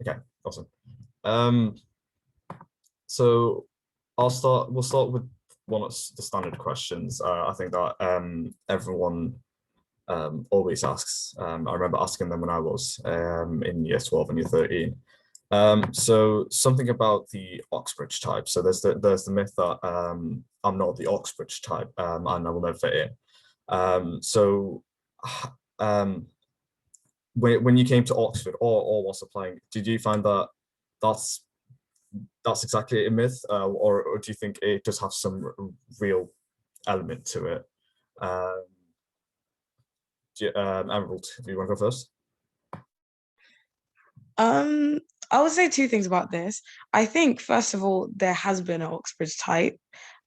Okay, awesome. Um, so we'll start with one of the standard questions. I think that everyone always asks. I remember asking them when I was in year 12 and year 13. So something about the Oxbridge type. So there's the myth that I'm not the Oxbridge type and I will never fit in. So when you came to Oxford or was applying, did you find that that's exactly a myth, or do you think it does have some real element to it? Emerald, do you want to go first? I would say two things about this. I think, first of all, there has been an Oxbridge type,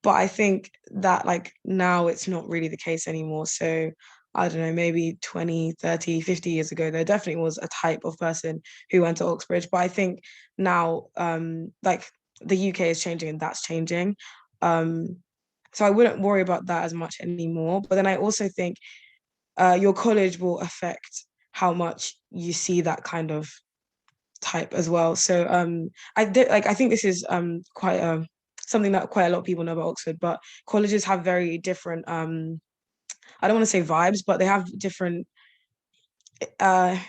but I think that like now it's not really the case anymore. So I don't know, maybe 20, 30, 50 years ago, there definitely was a type of person who went to Oxbridge. But I think now, like the UK is changing and that's changing. So I wouldn't worry about that as much anymore. But then I also think your college will affect how much you see that kind of type as well. So I think this is quite something that quite a lot of people know about Oxford, but colleges have very different I don't want to say vibes, but they have different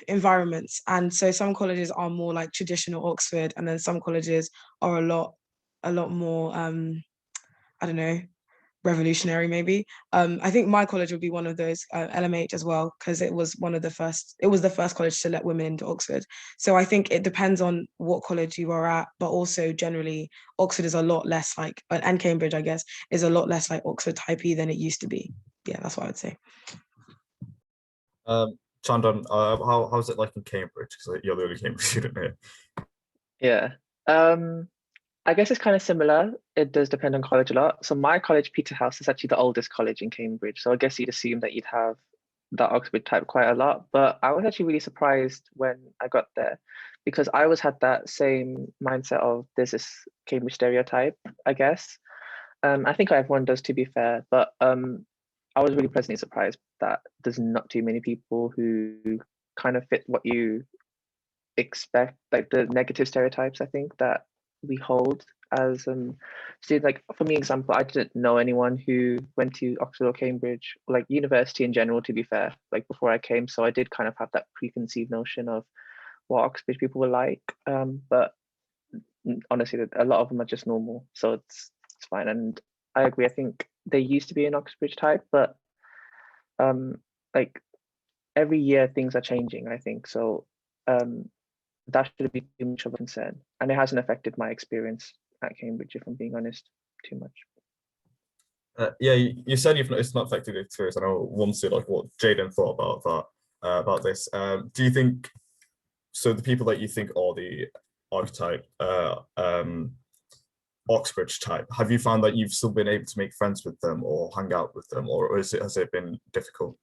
environments. And so some colleges are more like traditional Oxford, and then some colleges are a lot more I don't know, revolutionary maybe. I think my college would be one of those, LMH as well, because it was the first college to let women into Oxford. So I think it depends on what college you are at, but also generally Oxford is a lot less like, and Cambridge I guess is a lot less like Oxford typey than it used to be. Yeah, that's what I would say. Chandan, how's it like in Cambridge? Because you're the only Cambridge student here. Yeah. I guess it's kind of similar. It does depend on college a lot. So my college, Peterhouse, is actually the oldest college in Cambridge. So I guess you'd assume that you'd have that Oxford type quite a lot. But I was actually really surprised when I got there because I always had that same mindset of there's this Cambridge stereotype, I guess. I think everyone does, to be fair. But I was really pleasantly surprised that there's not too many people who kind of fit what you expect, like the negative stereotypes, I think, that we hold as students. Like for me, example, I didn't know anyone who went to Oxford or Cambridge, like university in general, to be fair, like before I came. So I did kind of have that preconceived notion of what Oxbridge people were like. But honestly, a lot of them are just normal. So it's fine. And I agree. I think there used to be an Oxbridge type, but like every year things are changing, I think. So that shouldn't be too much of a concern. And it hasn't affected my experience at Cambridge, if I'm being honest, too much. Yeah, you said it's not affected your experience. I know once like what Jaidan thought about that, about this. Do you think, so the people that you think are the archetype, Oxbridge type, have you found that you've still been able to make friends with them or hang out with them, or has it been difficult?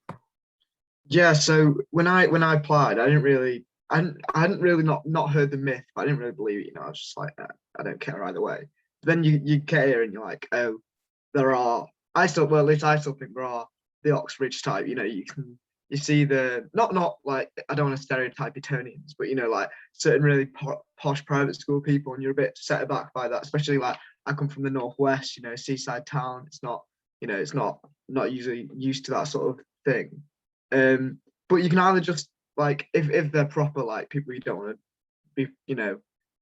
Yeah, so when I applied, I hadn't really not heard the myth, but I didn't really believe it. I was just like, I don't care either way. But then you get here and you're like, oh, there are. At least I still think there are the Oxbridge type. You see the not like, I don't want to stereotype Etonians, but like certain really posh private school people, and you're a bit set aback by that. Especially like I come from the northwest, seaside town. It's not, it's not usually used to that sort of thing. But you can either just like if they're proper like people you don't want to be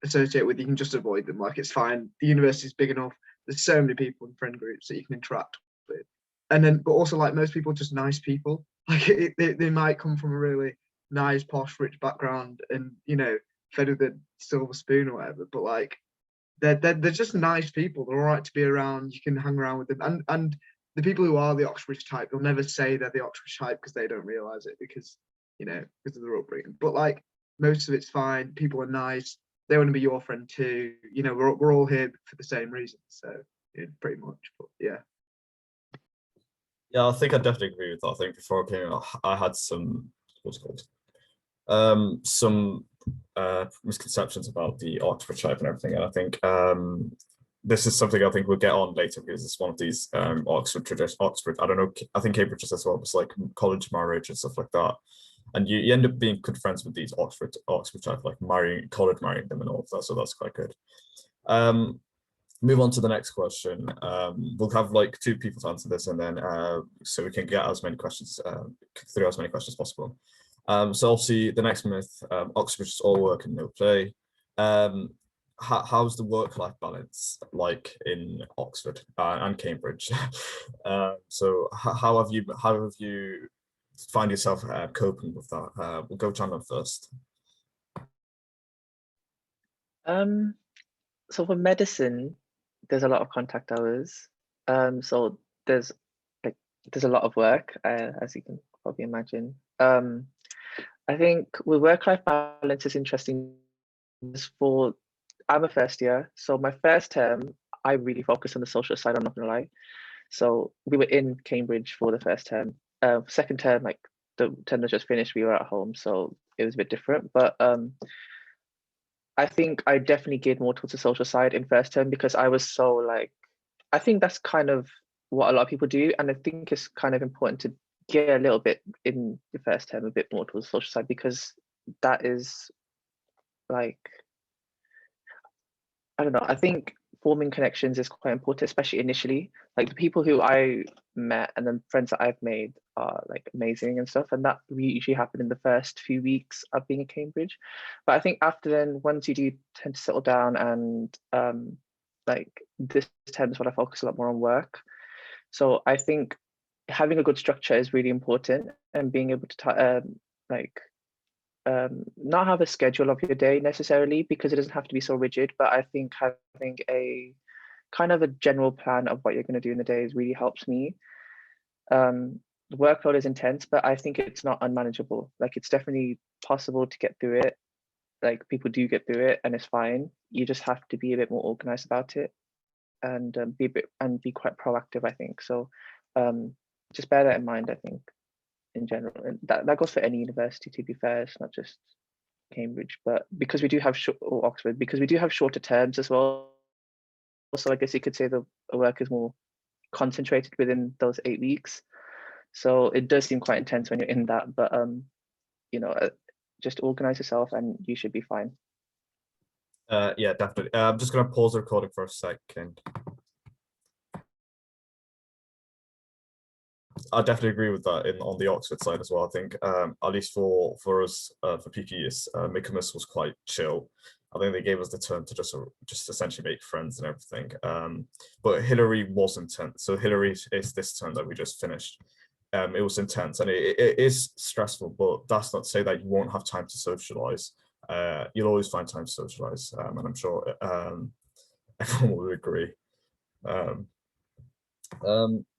associate with, you can just avoid them. Like it's fine. The university is big enough. There's so many people in friend groups that you can interact with, and then but also like most people are just nice people. Like they might come from a really nice posh rich background and fed with a silver spoon or whatever, but like they're just nice people. They're all right to be around. You can hang around with them, and the people who are the Oxbridge type, they'll never say they're the Oxbridge type because they don't realize it because of their upbringing. But like most of it's fine. People are nice. They want to be your friend too. We're all here for the same reason. So pretty much. But yeah. Yeah, I think I definitely agree with that. I think before I came, I had some some misconceptions about the Oxford type and everything, and I think this is something I think we'll get on later because it's one of these Oxford. I don't know. I think Cambridge as well. It's like college marriage and stuff like that. and you end up being good friends with these Oxford type, like marrying them and all of that. So that's quite good. Move on to the next question. We'll have like 2 people to answer this, and then so we can get as many questions through as many questions as possible. So obviously the next myth, Oxford is all work and no play. How's the work-life balance like in Oxford and Cambridge? So how have you find yourself coping with that? We'll go Chandan first. So for medicine, there's a lot of contact hours. So there's a lot of work, as you can probably imagine. I think with work-life balance is interesting. I'm a first year, so my first term, I really focused on the social side, I'm not gonna lie. So we were in Cambridge for the first term. Second term, like the term that just finished, we were at home, so it was a bit different. But I think I definitely geared more towards the social side in first term because I was so like, I think that's kind of what a lot of people do. And I think it's kind of important to get a little bit in the first term, a bit more towards the social side, because that is like, I don't know, I think forming connections is quite important, especially initially. Like the people who I met and then friends that I've made are like amazing and stuff. And that usually happened in the first few weeks of being at Cambridge. But I think after then, once you do tend to settle down and like this term is what I focus a lot more on work. So I think having a good structure is really important, and being able to not have a schedule of your day necessarily, because it doesn't have to be so rigid, but I think having a kind of a general plan of what you're going to do in the day really helps me. The workload is intense, but I think it's not unmanageable. Like it's definitely possible to get through it. Like people do get through it and it's fine. You just have to be a bit more organized about it, and be quite proactive, I think. So just bear that in mind, I think, in general. And that goes for any university, to be fair. It's not just Cambridge, but because we do have or Oxford, because we do have shorter terms as well. So I guess you could say the work is more concentrated within those 8 weeks. So it does seem quite intense when you're in that, but you know, just organize yourself and you should be fine. Yeah, definitely. I'm just going to pause the recording for a second. I definitely agree with that on the Oxford side as well. I think at least for us for PPEs, Michaelmas was quite chill. I think they gave us the term to just essentially make friends and everything. But Hillary was intense. So Hillary is this term that we just finished. It was intense and it is stressful, but that's not to say that you won't have time to socialize. You'll always find time to socialize, and I'm sure everyone will agree.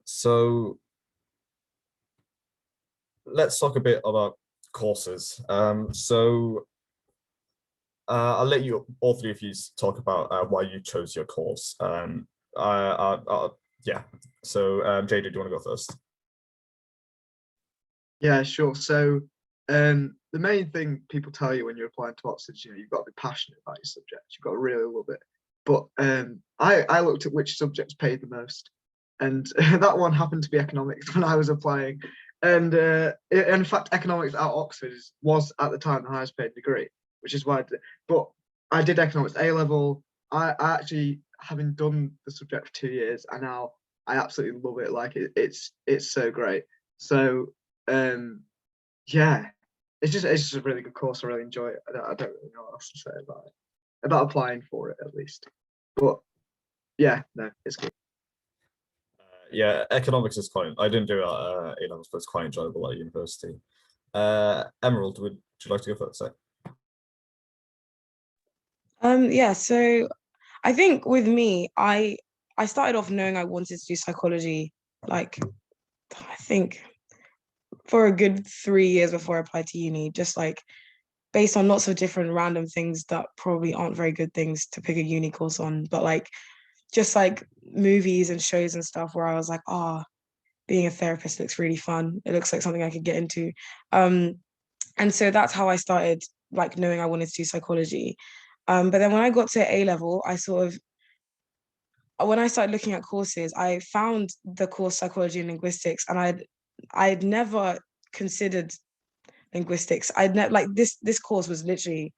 So let's talk a bit about courses. So I'll let you, all 3 of you, talk about why you chose your course. Yeah. So Jaidan, do you want to go first? Yeah, sure. So the main thing people tell you when you're applying to Oxford is, you've got to be passionate about your subject. You've got to really love it. But I looked at which subjects paid the most, and that one happened to be economics when I was applying. And in fact, economics at Oxford was at the time the highest paid degree, which is why I did. But I did economics A-level. I actually, having done the subject for 2 years, and now I absolutely love it. Like it's so great. So yeah, it's just a really good course. I really enjoy it. I don't really know what else to say about it, about applying for it at least. But yeah, no, it's good. Yeah, economics is quite, I didn't do it at A-levels, but it's quite enjoyable at university. Emerald, would you like to go first? Yeah, so I think with me, I started off knowing I wanted to do psychology, like I think for a good 3 years before I applied to uni, just like based on lots of different random things that probably aren't very good things to pick a uni course on, but like just like movies and shows and stuff where I was like, being a therapist looks really fun. It looks like something I could get into. And so that's how I started like knowing I wanted to do psychology. But then when I got to A-level, when I started looking at courses, I found the course Psychology and Linguistics, and I'd never considered linguistics. I know like this course was literally,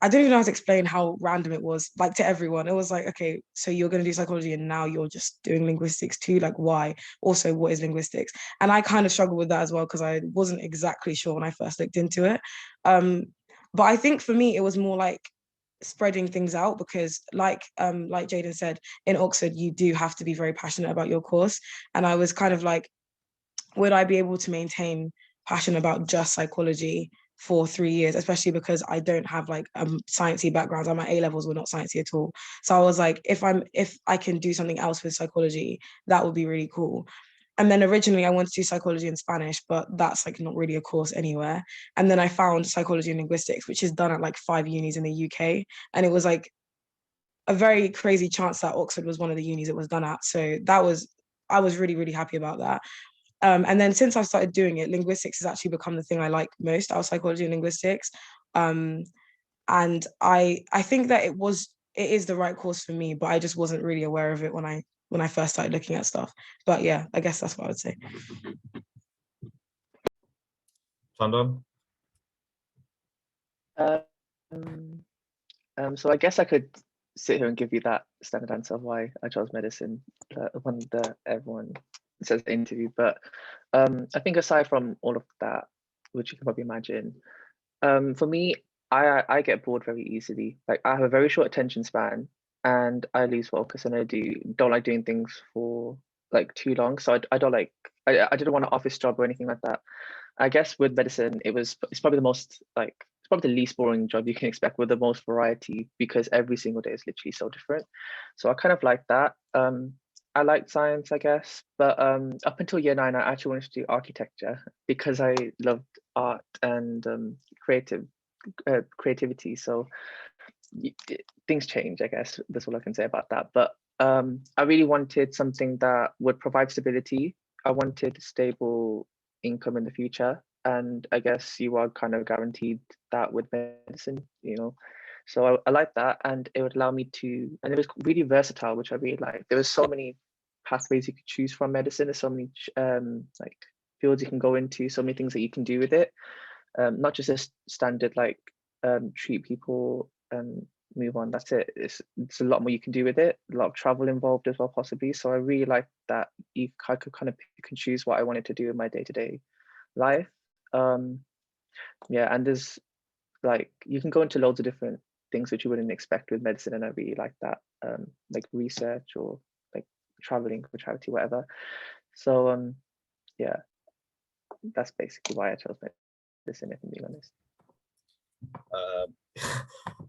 I don't even know how to explain how random it was, like to everyone. It was like, okay, so you're going to do psychology and now you're just doing linguistics too. Like, why? Also, what is linguistics? And I kind of struggled with that as well because I wasn't exactly sure when I first looked into it. But I think for me, it was more like spreading things out because like Jaidan said, in Oxford, you do have to be very passionate about your course. And I was kind of like, would I be able to maintain passion about just psychology for 3 years, especially because I don't have like a sciencey background. And my A levels were not sciencey at all. So I was like, if I can do something else with psychology, that would be really cool. And then originally I wanted to do psychology and Spanish, but that's like not really a course anywhere. And then I found psychology and linguistics, which is done at like 5 unis in the UK. And it was like a very crazy chance that Oxford was one of the unis it was done at. So I was really, really happy about that. And then since I started doing it, linguistics has actually become the thing I like most out of psychology and linguistics. And I think that it is the right course for me, but I just wasn't really aware of it when I first started looking at stuff. But yeah, I guess that's what I would say. Chandan? So I guess I could sit here and give you that standard answer of why I chose medicine, the one that everyone says in the interview. But I think aside from all of that, which you can probably imagine, for me, I get bored very easily. Like I have a very short attention span and I lose focus and I don't like doing things for like too long. So I don't like, I didn't want an office job or anything like that. I guess with medicine, it's probably the most like, it's probably the least boring job you can expect with the most variety because every single day is literally so different. So I kind of like that. I liked science, I guess, but up until year 9, I actually wanted to do architecture because I loved art and creativity. So things change, I guess. That's all I can say about that. But I really wanted something that would provide stability. I wanted stable income in the future. And I guess you are kind of guaranteed that with medicine, you know. So I like that, and it would allow me to, and it was really versatile, which I really liked. There was so many pathways you could choose from medicine. There's so many like fields you can go into, so many things that you can do with it. Not just a standard like treat people and move on. That's it. It's a lot more you can do with it. A lot of travel involved as well, possibly. So I really like that I could kind of pick and choose what I wanted to do in my day-to-day life. Yeah, and there's like you can go into loads of different things which you wouldn't expect with medicine, and I really like that, like research or like traveling for charity, whatever. So yeah, that's basically why I chose medicine, if I'm being honest.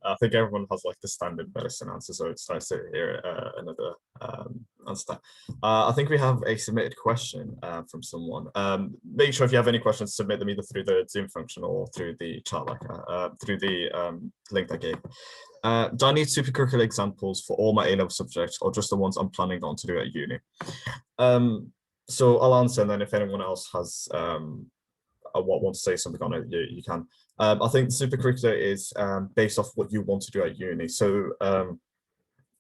I think everyone has like the standard medicine answer, so it's nice to hear another answer. I think we have a submitted question from someone. Make sure if you have any questions, submit them either through the Zoom function or through the chat, like through the link I gave. Do I need supercurricular examples for all my A-level subjects or just the ones I'm planning on to do at uni? So I'll answer, and then if anyone else has want to say something on it, you can. I think supercurricular is based off what you want to do at uni. So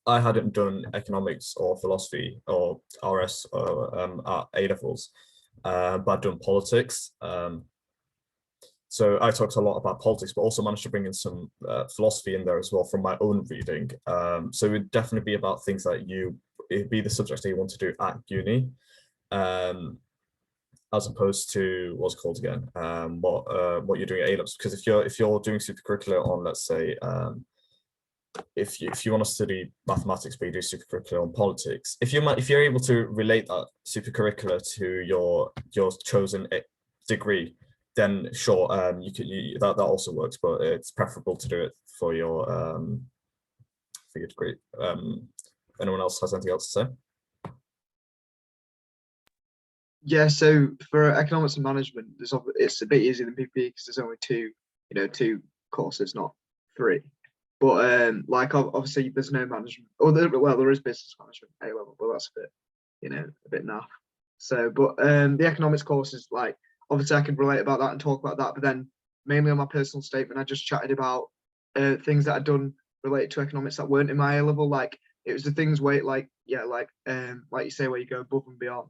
I hadn't done economics or philosophy or RS at A-levels, but I'd done politics. So I talked a lot about politics, but also managed to bring in some philosophy in there as well from my own reading. So it would definitely be about things that it'd be the subjects that you want to do at uni. As opposed to what's called again, what you're doing at A-levels. Because if you're doing supercurricular on, let's say, if you want to study mathematics but you do supercurricular on politics, if you're able to relate that supercurricular to your chosen degree, then sure, that also works, but it's preferable to do it for your degree. Anyone else has anything else to say? Yeah, so for economics and management, it's a bit easier than PPE because there's only two courses, not 3. But like obviously there's no management, or there is business management A level, but that's a bit naff. So, but the economics course is like, obviously I can relate about that and talk about that, but then mainly on my personal statement, I just chatted about things that I'd done related to economics that weren't in my A level. Like it was the things where like you say, where you go above and beyond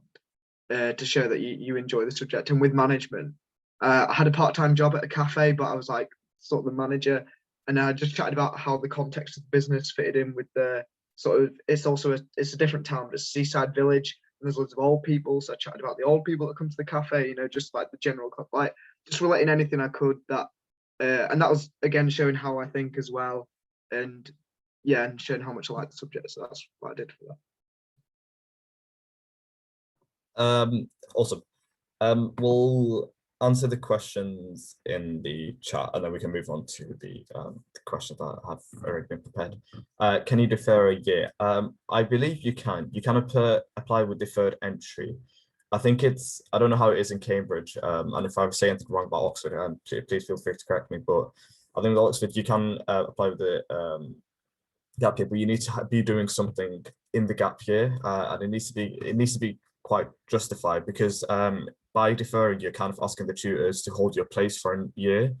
to show that you enjoy the subject. And with management, I had a part-time job at a cafe, but I was like sort of the manager, and I just chatted about how the context of the business fitted in with the sort of, it's also it's a different town, but it's a seaside village, and there's loads of old people. So I chatted about the old people that come to the cafe, you know, just like the general, like just relating anything I could that, and that was again showing how I think as well, and yeah, and showing how much I like the subject. So that's what I did for that. Awesome. We'll answer the questions in the chat, and then we can move on to the questions that have already been prepared. Can you defer a year? I believe you can. You can apply with deferred entry. I think it's, I don't know how it is in Cambridge, and if I was saying anything wrong about Oxford, please feel free to correct me, but I think with Oxford you can apply with the gap year, but you need to be doing something in the gap year, and it needs to be quite justified, because by deferring, you're kind of asking the tutors to hold your place for a year,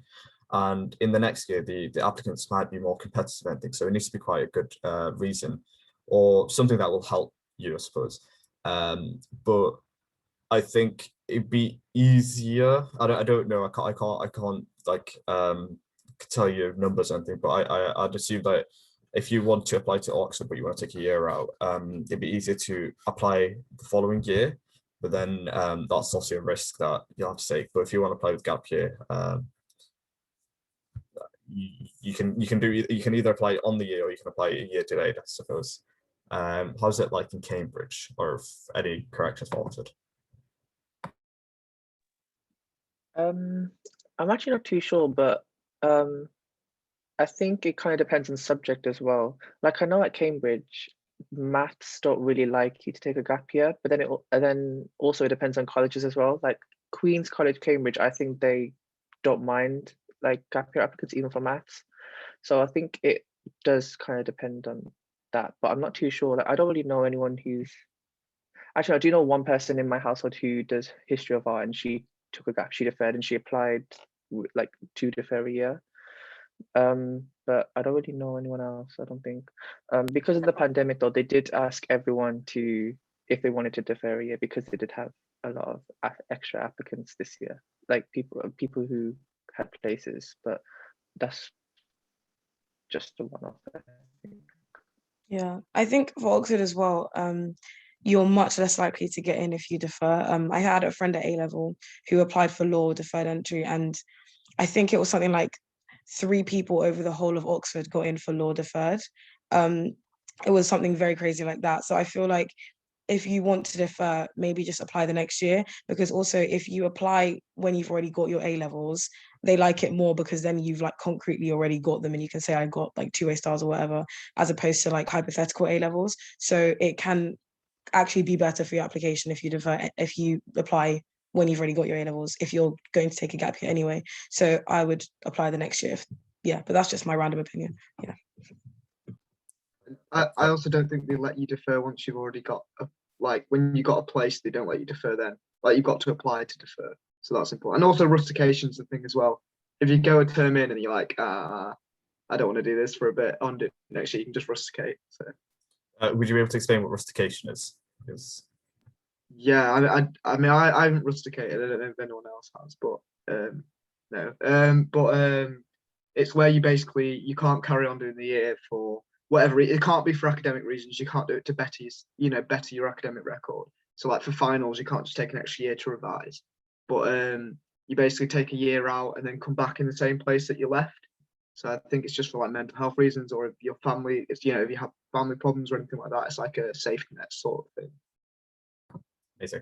and in the next year the applicants might be more competitive, I think. So it needs to be quite a good reason, or something that will help you, I suppose. But I think it'd be easier. I don't know. I can't like tell you numbers or anything, but I'd assume that if you want to apply to Oxford but you want to take a year out, it'd be easier to apply the following year. But then that's also a risk that you'll have to take. But if you want to apply with gap year, you can either apply on the year or you can apply a year delayed, I suppose. How's it like in Cambridge, or if any corrections for Oxford? I'm actually not too sure, but I think it kind of depends on subject as well. Like I know at Cambridge, maths don't really like you to take a gap year, but then also it depends on colleges as well. Like Queen's College, Cambridge, I think they don't mind like gap year applicants even for maths. So I think it does kind of depend on that, but I'm not too sure. Like I don't really know anyone who's, actually I do know one person in my household who does history of art, and she took a gap, she deferred, and she applied like to defer a year. But I don't really know anyone else, I don't think. Because of the pandemic though, they did ask everyone to, if they wanted to defer a year, because they did have a lot of extra applicants this year, like people who had places, but that's just a one-off, I think. Yeah, I think for Oxford as well, you're much less likely to get in if you defer. I had a friend at A level who applied for law deferred entry, and I think it was something like 3 people over the whole of Oxford got in for law deferred. It was something very crazy like that. So I feel like if you want to defer, maybe just apply the next year, because also if you apply when you've already got your A levels, they like it more because then you've like concretely already got them and you can say I got like 2 A stars or whatever, as opposed to like hypothetical A levels. So it can actually be better for your application if you defer, if you apply when you've already got your A levels, if you're going to take a gap year anyway. So I would apply the next year. Yeah, but that's just my random opinion. Yeah. I also don't think they let you defer once you've already got like when you got a place, they don't let you defer then. Like you've got to apply to defer. So that's important. And also rustication's the thing as well. If you go a term in and you're like, I don't want to do this for a bit, on it next year, you can just rusticate. So Would you be able to explain what rustication is? Because yeah, I mean I haven't rusticated. I don't know if anyone else has, but no. It's where you can't carry on doing the year for whatever it can't be for academic reasons. You can't do it to better your academic record. So like for finals, you can't just take an extra year to revise, but you basically take a year out and then come back in the same place that you left. So I think it's just for like mental health reasons, or if your family, if you have family problems or anything like that, it's like a safety net sort of thing. amazing.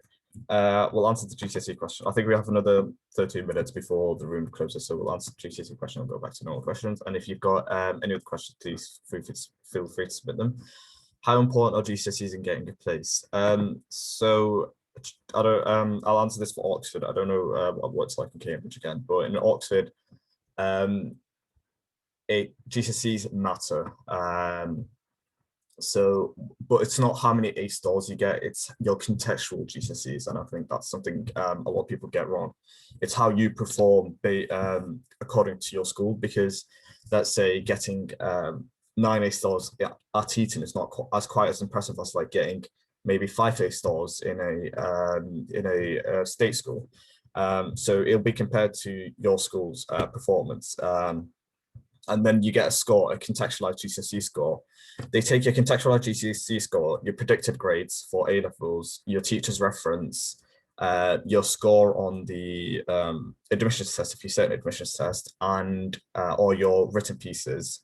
We'll answer the GCSE question. I think we have another 13 minutes before the room closes, so we'll answer the GCSE question and go back to normal questions. And if you've got any other questions, please feel free to submit them. How important are GCSEs in getting a place? So I don't. I'll answer this for Oxford. I don't know what it's like in Cambridge again, but in Oxford, GCSEs matter. So, but it's not how many A stars you get, it's your contextual GCSEs, and I think that's something a lot of people get wrong. It's how you perform according to your school, because let's say getting 9 A stars at Eton is not quite as impressive as like getting maybe 5 A stars in a state school. So it'll be compared to your school's performance. And then you get a score, a contextualized GCSE score. They take your contextualized GCSE score, your predicted grades for A-levels, your teacher's reference, your score on the admissions test, if you set an admissions test, and or your written pieces,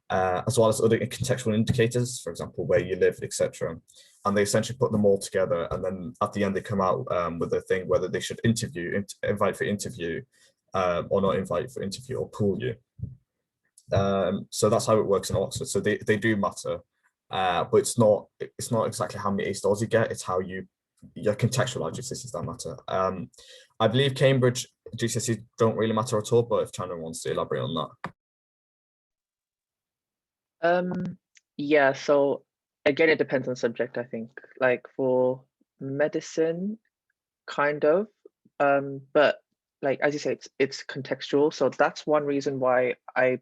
as well as other contextual indicators, for example, where you live, etc. And they essentially put them all together, and then at the end they come out with a thing whether they should invite for interview, or not invite for interview, or pool you. So that's how it works in Oxford. So they do matter, but it's not exactly how many A stars you get. It's how your contextualized GCSEs that matter. I believe Cambridge GCSEs don't really matter at all, but if Chandan wants to elaborate on that. Yeah, so again, it depends on subject, I think. Like for medicine, kind of, but like as you say, it's contextual. So that's one reason why I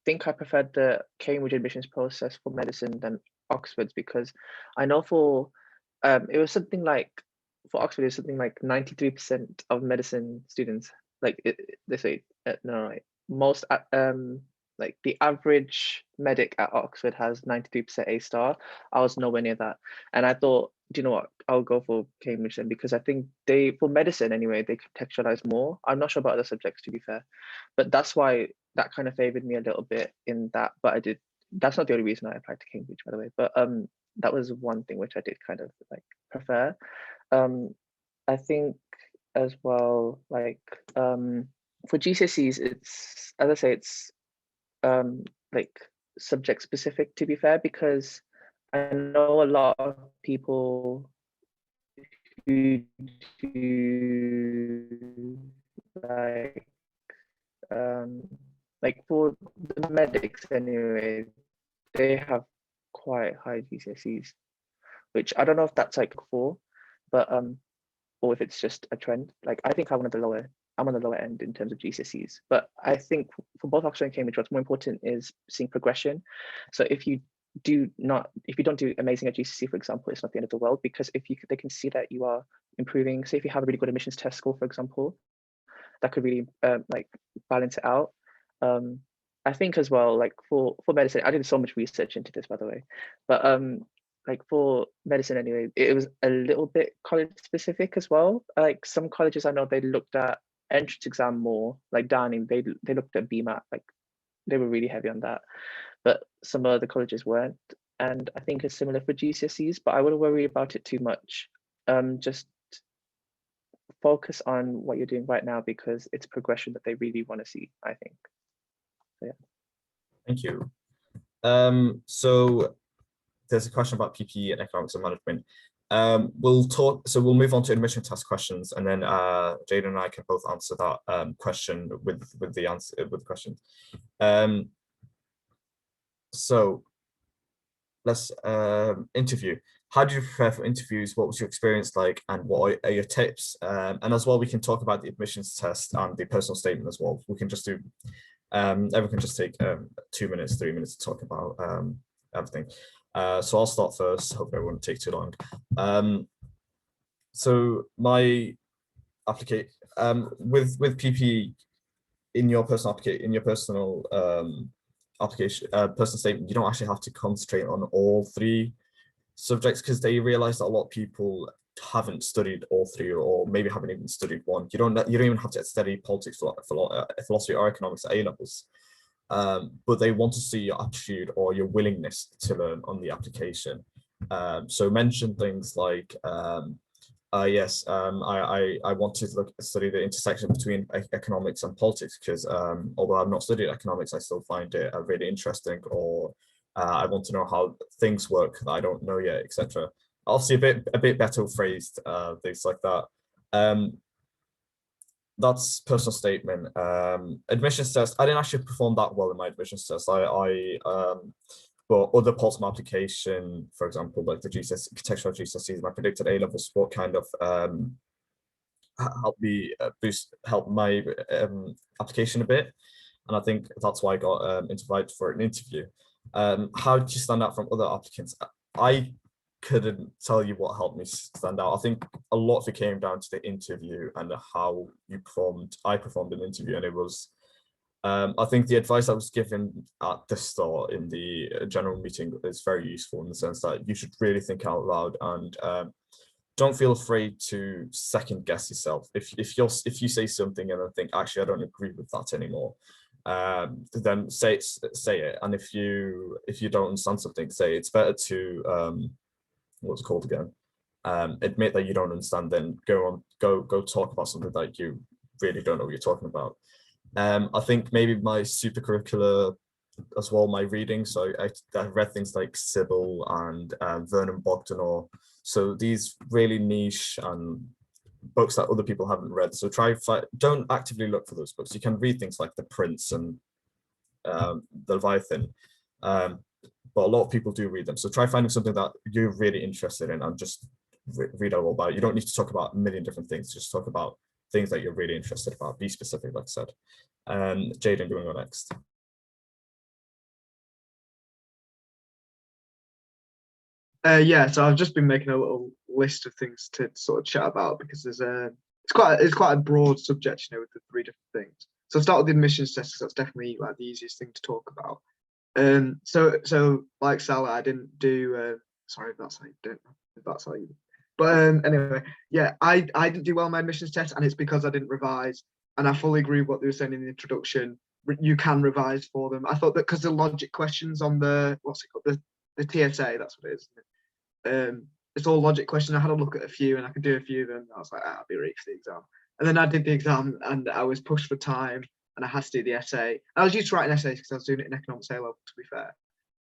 think I preferred the Cambridge admissions process for medicine than Oxford's, because I know for it was something like, for Oxford, it's something like 93% of medicine students, like they say, no, right, most like the average medic at Oxford has 93% A star. I was nowhere near that, and I thought, do you know what, I'll go for Cambridge then, because I think they, for medicine anyway, they contextualize more. I'm not sure about other subjects, to be fair, but that's why that kind of favored me a little bit in that. But I did, that's not the only reason I applied to Cambridge, by the way, but that was one thing which I did kind of like prefer. I think as well, like for GCSEs, it's, as I say, it's like subject specific, to be fair, because I know a lot of people who do like for the medics anyway, they have quite high GCSEs, which I don't know if that's like for, but or if it's just a trend. Like I think I'm on the lower end in terms of GCSEs, but I think for both Oxford and Cambridge, what's more important is seeing progression. So if you don't do amazing at GCSE, for example, it's not the end of the world, because if they can see that you are improving. Say if you have a really good admissions test score, for example, that could really like balance it out. I think as well, like for medicine, I did so much research into this, by the way, but like for medicine anyway, it was a little bit college specific as well. Like some colleges I know, they looked at entrance exam more, like Downing, they looked at BMAT, like they were really heavy on that, but some other colleges weren't. And I think it's similar for GCSEs, but I wouldn't worry about it too much. Just focus on what you're doing right now, because it's progression that they really want to see, I think. So, yeah. Thank you. So there's a question about PPE and economics and management. We'll move on to admission test questions, and then Jaidan and I can both answer that question with the question. So let's interview. How do you prepare for interviews? What was your experience like, and what are your tips? And as well, we can talk about the admissions test and the personal statement as well. We can just do, everyone can just take 2 minutes, 3 minutes to talk about everything. So I'll start first. Hope it won't take too long. So my application with PPE in your personal application, personal statement, you don't actually have to concentrate on all three subjects, because they realize that a lot of people haven't studied all three, or maybe haven't even studied one. You don't even have to study politics, philosophy, or economics at A levels. But they want to see your aptitude or your willingness to learn on the application. So mention things like, yes, I want to study the intersection between economics and politics, because although I've not studied economics, I still find it really interesting, or I want to know how things work that I don't know yet, etc. Obviously, a bit better phrased, things like that. That's personal statement. Admissions test, I didn't actually perform that well in my admissions test. But other parts of my application, for example, like the contextual GCSEs, my predicted A-level sport kind of help my application a bit, and I think that's why I got invited for an interview. How did you stand out from other applicants? I couldn't tell you what helped me stand out. I think a lot of it came down to the interview and how you performed. I performed an interview, and it was, I think the advice I was given at the start in the general meeting is very useful in the sense that you should really think out loud and don't feel afraid to second guess yourself. If you say something and I think, actually I don't agree with that anymore, then say it. And if you don't understand something, say it's better to what's it called again? Admit that you don't understand, then go talk about something that you really don't know what you're talking about. I think maybe my supercurricular as well, my reading. So I read things like Sybil and Vernon Bogdanor. So these really niche and books that other people haven't read. So don't actively look for those books. You can read things like The Prince and The Leviathan. But a lot of people do read them. So try finding something that you're really interested in and just read all about it. You don't need to talk about a million different things. Just talk about things that you're really interested about. Be specific, like I said. Jaidan, do you want to go next? Yeah, so I've just been making a little list of things to sort of chat about because it's quite a broad subject, with the 3 different things. So I'll start with the admissions test because that's definitely like the easiest thing to talk about. So like Saleh, I didn't do sorry if that's how you don't know if that's how you, but anyway, yeah, I didn't do well on my admissions test, and it's because I didn't revise. And I fully agree with what they were saying in the introduction. You can revise for them. I thought that because the logic questions on the what's it called, the TSA, that's what it is. It's all logic questions. I had a look at a few and I could do a few of them. I was like, I'll be ready for the exam. And then I did the exam and I was pushed for time and I had to do the essay. I was used to writing essays because I was doing it in economics A level, to be fair.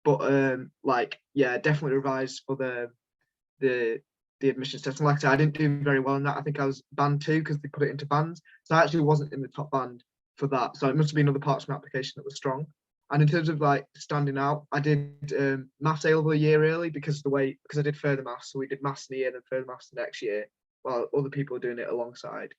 But like, yeah, definitely revised for the admissions test. And like I said, I didn't do very well in that. I think I was band 2 because they put it into bands. So I actually wasn't in the top band for that. So it must have been other parts of my application that were strong. And in terms of like standing out, I did maths A level a year early because I did further maths. So we did maths in the year and then further maths the next year while other people were doing it alongside.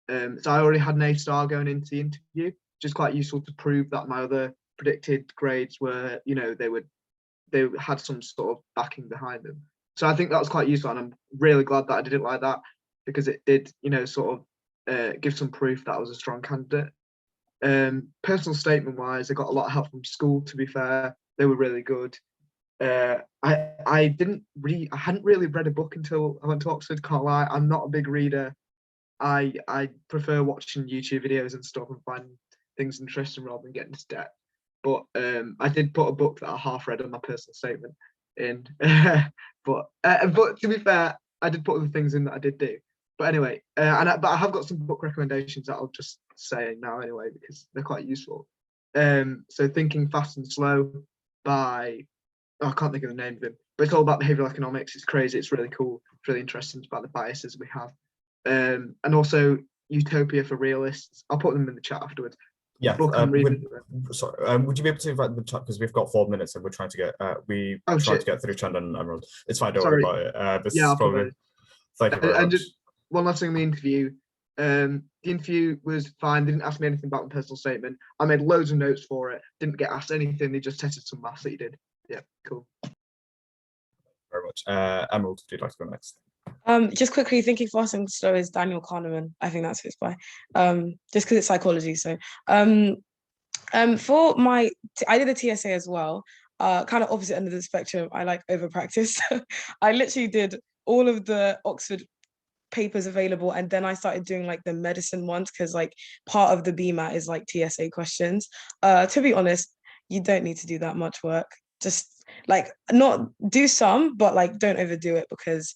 So I already had an A-star going into the interview, which is quite useful to prove that my other predicted grades were, they had some sort of backing behind them. So I think that was quite useful, and I'm really glad that I did it like that because it did, sort of give some proof that I was a strong candidate. Personal statement wise, I got a lot of help from school, to be fair. They were really good. I hadn't really read a book until I went to Oxford, can't lie. I'm not a big reader. I prefer watching YouTube videos and stuff and finding things interesting rather than getting into depth. But I did put a book that I half read on my personal statement in. but to be fair, I did put other things in that I did do. But anyway, but I have got some book recommendations that I'll just say now anyway because they're quite useful. So Thinking Fast and Slow by, I can't think of the name of him, but it's all about behavioral economics. It's crazy. It's really cool. It's really interesting. It's about the biases we have. And also Utopia for Realists. I'll put them in the chat afterwards. Yeah. Book I'm reading. Sorry. Would you be able to invite the chat because we've got 4 minutes and we're trying to get to get through Chandan and Emerald. It's fine. Don't worry about it. This is probably. Thank you very much. Just one last thing on the interview. The interview was fine. They didn't ask me anything about my personal statement. I made loads of notes for it. Didn't get asked anything. They just tested some maths that you did. Yeah, cool. Very much. Emerald, would you like to go next? Just quickly, Thinking Fast and Slow is Daniel Kahneman. I think that's who it's by. Just because it's psychology. So for I did a TSA as well. Kind of opposite end of the spectrum. I like over practice. I literally did all of the Oxford papers available, and then I started doing like the medicine ones because like part of the BMAT is like TSA questions. To be honest, you don't need to do that much work. Just like not do some, but like don't overdo it because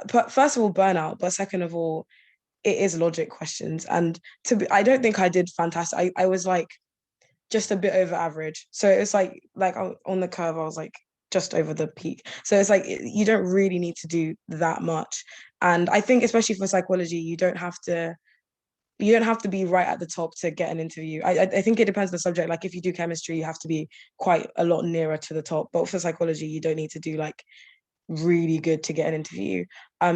first of all burnout, but second of all it is logic questions, and I don't think I did fantastic. I was like just a bit over average, so it's like on the curve I was like just over the peak. So it's like you don't really need to do that much. And I think especially for psychology, you don't have to be right at the top to get an interview. I think it depends on the subject. Like if you do chemistry, you have to be quite a lot nearer to the top. But for psychology, you don't need to do like really good to get an interview.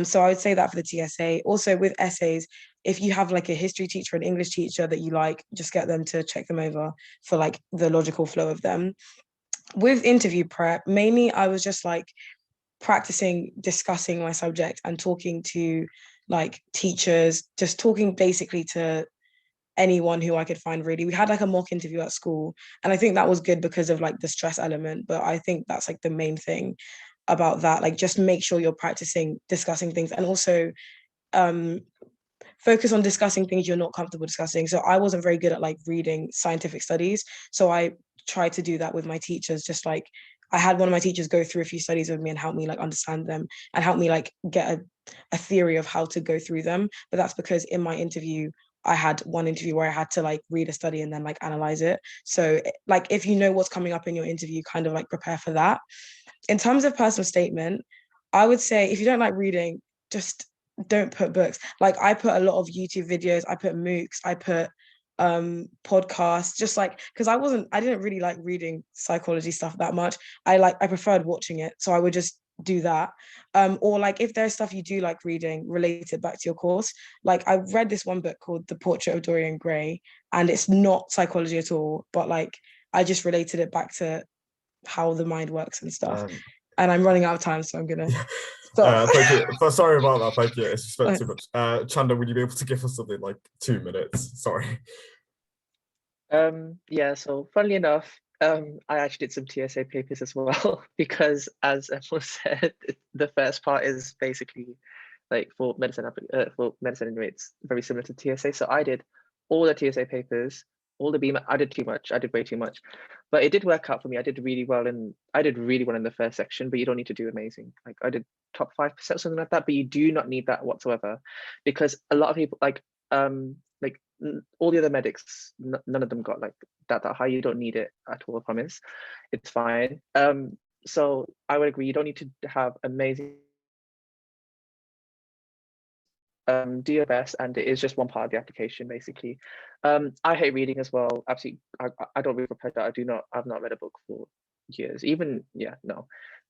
So I would say that for the TSA. Also with essays, if you have like a history teacher, an English teacher that you like, just get them to check them over for like the logical flow of them. With interview prep, mainly I was just like practicing discussing my subject and talking to like teachers, just talking basically to anyone who I could find really. We had like a mock interview at school, and I think that was good because of like the stress element, but I think that's like the main thing about that. Like just make sure you're practicing discussing things, and also focus on discussing things you're not comfortable discussing. So I wasn't very good at like reading scientific studies, so I tried to do that with my teachers. Just like I had one of my teachers go through a few studies with me and help me like understand them and help me like get a theory of how to go through them. But that's because in my interview, I had one interview where I had to like read a study and then like analyze it. So like if you know what's coming up in your interview, kind of like prepare for that. In terms of personal statement, I would say if you don't like reading, just don't put books. Like I put a lot of YouTube videos, I put MOOCs, I put podcasts, just like because I didn't really like reading psychology stuff that much. I preferred watching it, so I would just do that. Or like if there's stuff you do like reading related back to your course, like I read this one book called The Portrait of Dorian Gray, and it's not psychology at all, but like I just related it back to how the mind works and stuff. And I'm running out of time, so I'm gonna stop. Thank you. Sorry about that. Thank you. It's spent too much. Chandan, would you be able to give us something like 2 minutes? Sorry. Yeah, so funnily enough, I actually did some TSA papers as well, because as everyone said, the first part is basically like for medicine inmates, very similar to TSA. So I did all the TSA papers, all the BMAT. I did too much. I did way too much, but it did work out for me. I did really well in the first section, but you don't need to do amazing. Like I did top 5%, something like that, but you do not need that whatsoever, because a lot of people like all the other medics, none of them got like that high. You don't need it at all, I promise. It's fine. So I would agree, you don't need to have amazing. Do your best, and it is just one part of the application basically. I hate reading as well. Absolutely, I don't read for pleasure. I've not read a book for years, even no.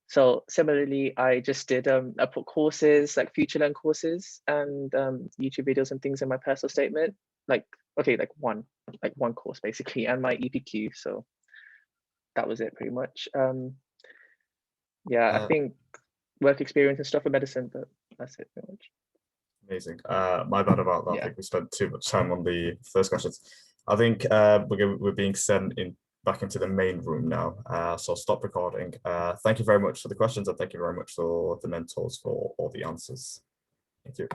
So similarly, I just did I put courses like future learn courses and YouTube videos and things in my personal statement, like one course basically, and my EPQ. So that was it pretty much. I think work experience and stuff for medicine, but that's it pretty much. Amazing. My bad about that. Yeah. I think we spent too much time on the first questions. I think we're being sent back into the main room now. So I'll stop recording. Thank you very much for the questions, and thank you very much for the mentors for all the answers. Thank you.